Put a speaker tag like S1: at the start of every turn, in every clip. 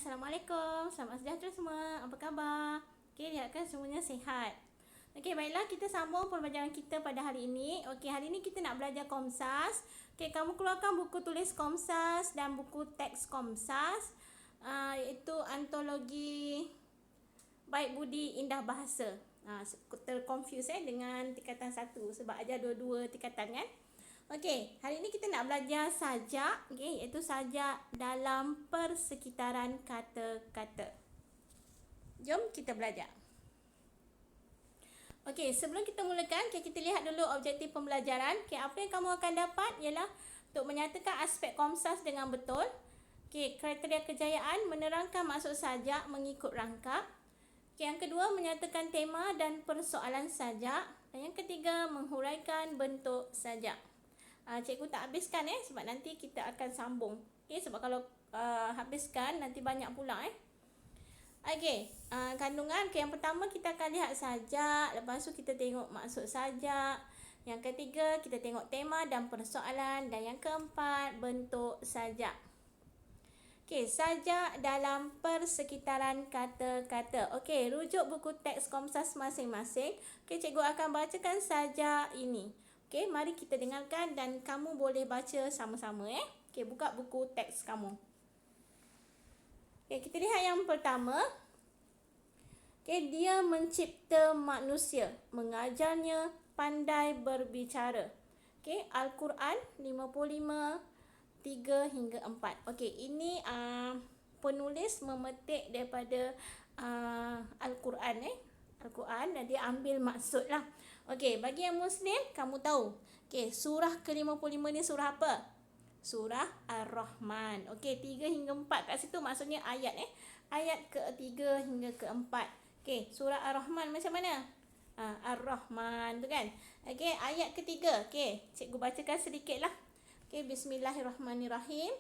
S1: Assalamualaikum. Selamat sejahtera semua. Apa khabar? Okey, lihatkan semuanya sihat. Okey, baiklah, kita sambung pembelajaran kita pada hari ini. Okey, hari ini kita nak belajar Komsas. Okey, kamu keluarkan buku tulis Komsas dan buku teks Komsas, iaitu antologi Baik Budi Indah Bahasa. Terconfuse dengan tingkatan 1 sebab ajar dua-dua tingkatan kan. Okey, hari ini kita nak belajar sajak, iaitu sajak dalam persekitaran kata-kata. Jom kita belajar. Okey, sebelum kita mulakan, kita lihat dulu objektif pembelajaran. Apa yang kamu akan dapat ialah untuk menyatakan aspek Komsas dengan betul. Kriteria kejayaan, menerangkan maksud sajak mengikut rangkap. Yang kedua, menyatakan tema dan persoalan sajak. Dan yang ketiga, menghuraikan bentuk sajak. Cikgu tak habiskan sebab nanti kita akan sambung. Sebab kalau habiskan nanti banyak pula kandungan. Yang pertama kita akan lihat sajak, lepas tu kita tengok maksud sajak. Yang ketiga kita tengok tema dan persoalan, dan yang keempat bentuk sajak. Sajak dalam persekitaran kata-kata. Rujuk buku teks Komsas masing-masing. Cikgu akan bacakan sajak ini. Mari kita dengarkan dan kamu boleh baca sama-sama buka buku teks kamu. Kita lihat yang pertama. Dia mencipta manusia, mengajarnya pandai berbicara. Al-Quran 55 3 hingga 4. Ini penulis memetik daripada Al-Quran Al-Quran dan dia ambil maksud lah. Bagi yang Muslim, kamu tahu. Surah ke-55 ni surah apa? Surah Ar-Rahman. 3 hingga 4 kat situ maksudnya ayat Ayat ke-3 hingga ke-4. Surah Ar-Rahman macam mana? Ar-Rahman tu kan. Ayat ke-3. Cikgu bacakan sedikit lah. Bismillahirrahmanirrahim.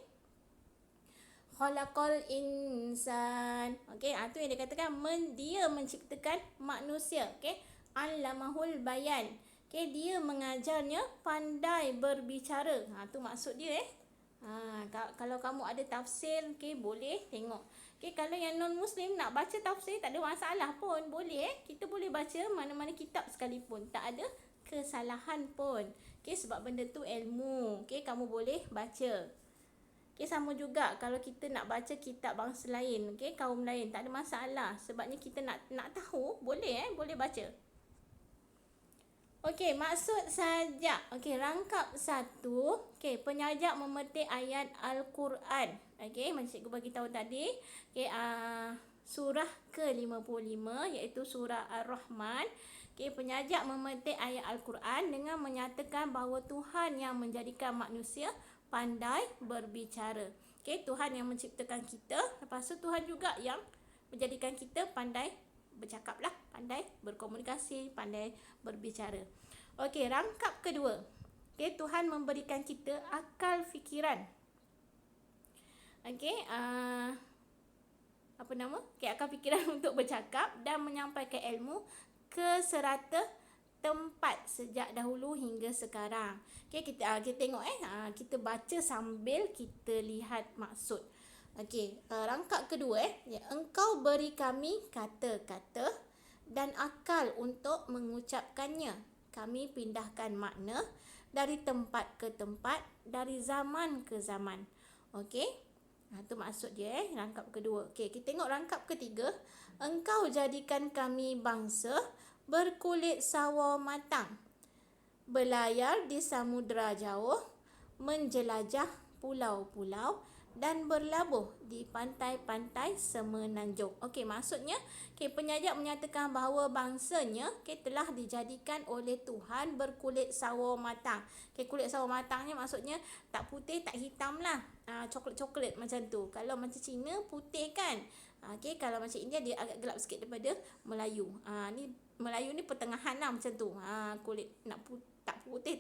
S1: Khalaqal insan. Tu yang dia katakan, dia menciptakan manusia. Allamahul bayan. Dia mengajarnya pandai berbicara. Tu maksud dia kalau kamu ada tafsir, boleh tengok. Kalau yang non-Muslim nak baca tafsir, tak ada masalah pun, boleh kita boleh baca mana-mana kitab sekalipun, tak ada kesalahan pun. Sebab benda tu ilmu. Kamu boleh baca. Sama juga kalau kita nak baca kitab bangsa lain, kaum lain, tak ada masalah. Sebabnya kita nak tahu, boleh boleh baca. Maksud sajak. Rangkap 1. Penyajak memetik ayat Al-Quran. Macam cikgu bagi tahu tadi. Surah ke-55 iaitu surah Ar-Rahman. Penyajak memetik ayat Al-Quran dengan menyatakan bahawa Tuhan yang menjadikan manusia pandai berbicara. Tuhan yang menciptakan kita, lepas tu Tuhan juga yang menjadikan kita pandai bercakap lah, pandai berkomunikasi, pandai berbicara. Rangkap kedua. Tuhan memberikan kita akal fikiran. Akal fikiran untuk bercakap dan menyampaikan ilmu ke serata tempat sejak dahulu hingga sekarang. Kita tengok kita baca sambil kita lihat maksud. Rangkap kedua engkau beri kami kata-kata dan akal untuk mengucapkannya. Kami pindahkan makna dari tempat ke tempat, dari zaman ke zaman. Itu maksud dia rangkap kedua. Kita tengok rangkap ketiga. Engkau jadikan kami bangsa berkulit sawo matang, berlayar di samudera jauh, menjelajah pulau-pulau dan berlabuh di pantai-pantai semenanjung. Maksudnya penyajak menyatakan bahawa bangsanya telah dijadikan oleh Tuhan berkulit sawo matang. Kulit sawo matangnya maksudnya tak putih tak hitam lah, coklat-coklat macam tu. Kalau macam Cina putih kan. Kalau macam India dia agak gelap sikit daripada Melayu. Melayu ni pertengahan lah macam tu. Kulit nak tak putih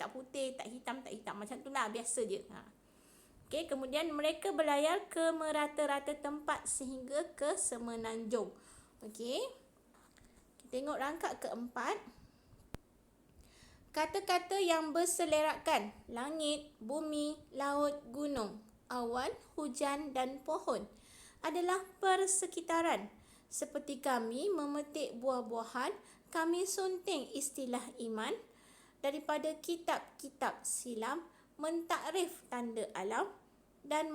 S1: tak hitam macam tu lah, biasa je. Kemudian mereka berlayar ke merata-rata tempat sehingga ke semenanjung. Kita tengok rangkap keempat. Kata-kata yang berselerakkan: langit, bumi, laut, gunung, awan, hujan dan pohon. adalah persekitaran. Seperti kami memetik buah-buahan, kami sunting istilah iman daripada kitab-kitab silam, mentakrif tanda alam dan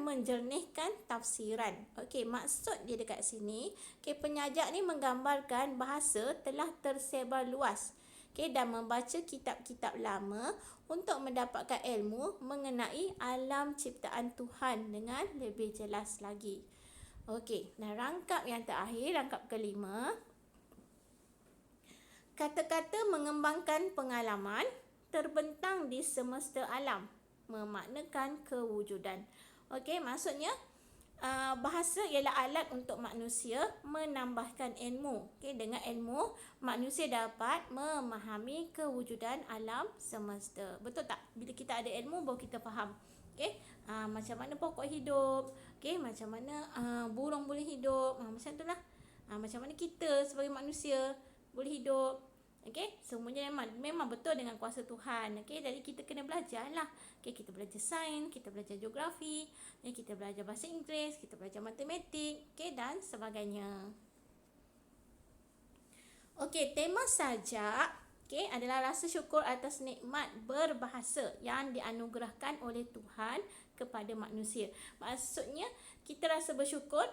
S1: menjernihkan tafsiran. Okey, maksud dia dekat sini, penyajak ni menggambarkan bahasa telah tersebar luas. Dan membaca kitab-kitab lama untuk mendapatkan ilmu mengenai alam ciptaan Tuhan dengan lebih jelas lagi. Okey, dan rangkap yang terakhir, rangkap kelima. Kata-kata mengembangkan pengalaman terbentang di semesta alam, memaknakan kewujudan. Okey, maksudnya bahasa ialah alat untuk manusia menambahkan ilmu. Dengan ilmu, manusia dapat memahami kewujudan alam semesta. Betul tak? Bila kita ada ilmu, baru kita faham. Macam mana pokok hidup, macam mana burung boleh hidup, macam itulah. Macam mana kita sebagai manusia boleh hidup. Semuanya memang betul dengan kuasa Tuhan. Jadi kita kena belajarlah. Kita belajar sains, kita belajar geografi, kita belajar bahasa Inggeris, kita belajar matematik, dan sebagainya. Tema sajak adalah rasa syukur atas nikmat berbahasa yang dianugerahkan oleh Tuhan kepada manusia. Maksudnya kita rasa bersyukur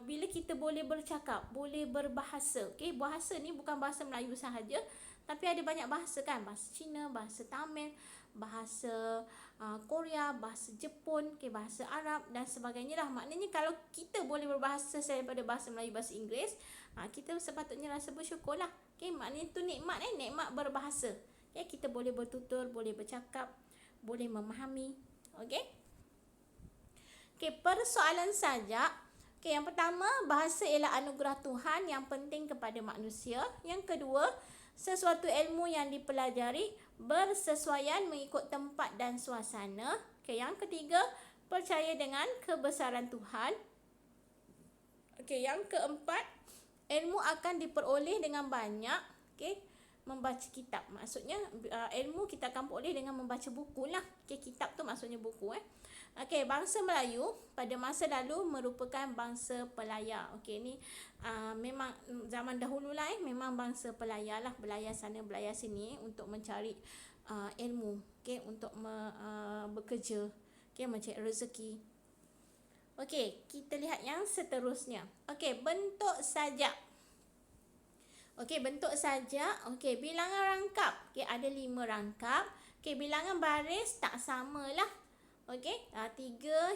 S1: bila kita boleh bercakap, boleh berbahasa. Bahasa ni bukan bahasa Melayu sahaja, tapi ada banyak bahasa kan. Bahasa Cina, bahasa Tamil, bahasa Korea, bahasa Jepun, bahasa Arab dan sebagainya lah. Maknanya kalau kita boleh berbahasa daripada bahasa Melayu, bahasa Inggeris, kita sepatutnya rasa bersyukur lah. Maknanya tu nikmat nikmat berbahasa. Kita boleh bertutur, boleh bercakap, boleh memahami. Persoalan sajak. Yang pertama, bahasa ialah anugerah Tuhan yang penting kepada manusia. Yang kedua, sesuatu ilmu yang dipelajari bersesuaian mengikut tempat dan suasana. Yang ketiga, percaya dengan kebesaran Tuhan. Yang keempat, ilmu akan diperoleh dengan banyak membaca kitab. Maksudnya ilmu kita akan peroleh dengan membaca buku lah. Kitab tu maksudnya buku. Bangsa Melayu pada masa lalu merupakan bangsa pelayar. Ni memang zaman dahulu lah memang bangsa pelayar lah, belayar sana belayar sini untuk mencari ilmu, untuk bekerja, mencari rezeki. Kita lihat yang seterusnya. Bentuk sajak. Bentuk sajak. Bilangan rangkap. Ada 5 rangkap. Bilangan baris tak samalah. 3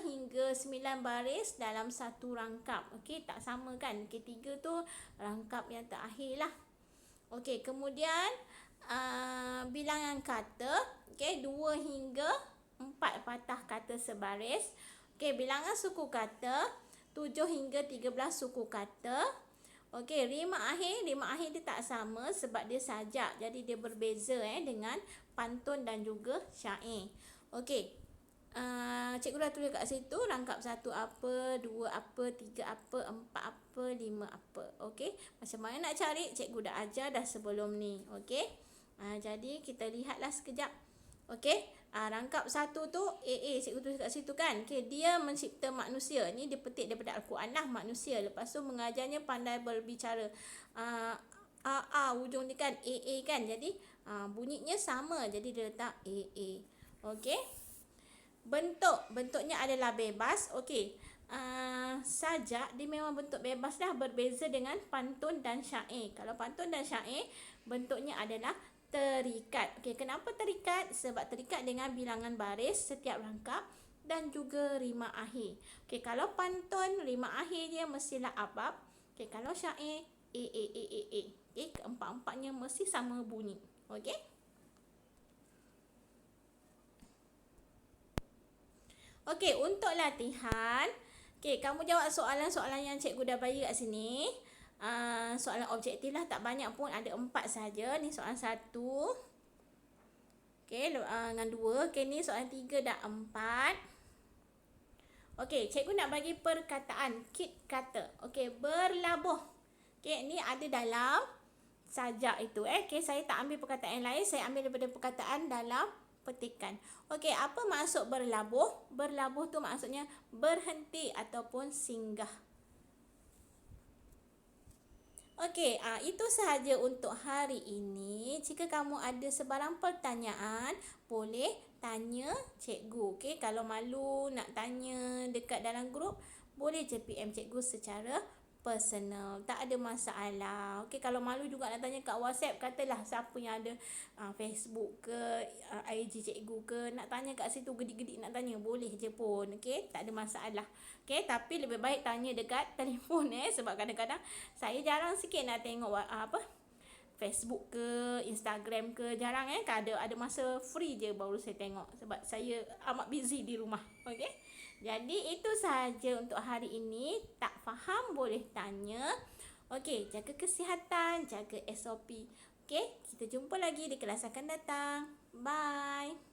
S1: hingga 9 baris dalam satu rangkap. Tak sama kan? 3 tu rangkap yang terakhir lah. Kemudian bilangan kata. 2 hingga 4 patah kata sebaris. Bilangan suku kata. 7 hingga 13 suku kata. Rima akhir dia tak sama sebab dia sajak. Jadi dia berbeza dengan pantun dan juga syair. Cikgu dah tulis kat situ rangkap 1 apa, 2 apa, 3 apa, 4 apa, 5 apa. Macam mana nak cari? Cikgu dah ajar dah sebelum ni. Jadi kita lihatlah sekejap. Rangkap 1 tu AA cikgu tulis kat situ kan. Dia mencipta manusia. Ni dia petik daripada Al-Quran lah, manusia. Lepas tu mengajarnya pandai berbicara. Ujung dia kan AA kan. Jadi bunyinya sama. Jadi dia letak AA. Bentuknya adalah bebas. Sajak dia memang bentuk bebas dah, berbeza dengan pantun dan syair. Kalau pantun dan syair bentuknya adalah terikat. Kenapa terikat? Sebab terikat dengan bilangan baris setiap rangkap dan juga rima akhir. Kalau pantun rima akhir dia mestilah abab. Kalau syair A. Keempat-empatnya mesti sama bunyi. Untuk latihan, kamu jawab soalan-soalan yang cikgu dah bagi kat sini. Soalan objektif lah, tak banyak pun, ada 4 saja. Ni soalan 1. Dengan 2. Ni soalan 3 dah 4. Cikgu nak bagi perkataan, kit kata. Berlabuh. Ni ada dalam sajak itu. Saya tak ambil perkataan yang lain, saya ambil daripada perkataan dalam petikan. Okey, apa maksud berlabuh? Berlabuh tu maksudnya berhenti ataupun singgah. Okey, itu sahaja untuk hari ini. Jika kamu ada sebarang pertanyaan, boleh tanya cikgu. Okey, kalau malu nak tanya dekat dalam grup, boleh je PM cikgu secara personal. Tak ada masalah. Okey, kalau malu juga nak tanya kat WhatsApp, katalah siapa yang ada Facebook ke, IG cikgu ke, nak tanya kat situ, gedik-gedik nak tanya, boleh je pun. Okey, tak ada masalah. Okey, tapi lebih baik tanya dekat telefon sebab kadang-kadang saya jarang sikit nak tengok Facebook ke, Instagram ke, jarang ada masa free je baru saya tengok sebab saya amat busy di rumah. Okey. Jadi itu sahaja untuk hari ini. Tak faham boleh tanya. Okey, jaga kesihatan, jaga SOP. Okey, kita jumpa lagi di kelas akan datang. Bye.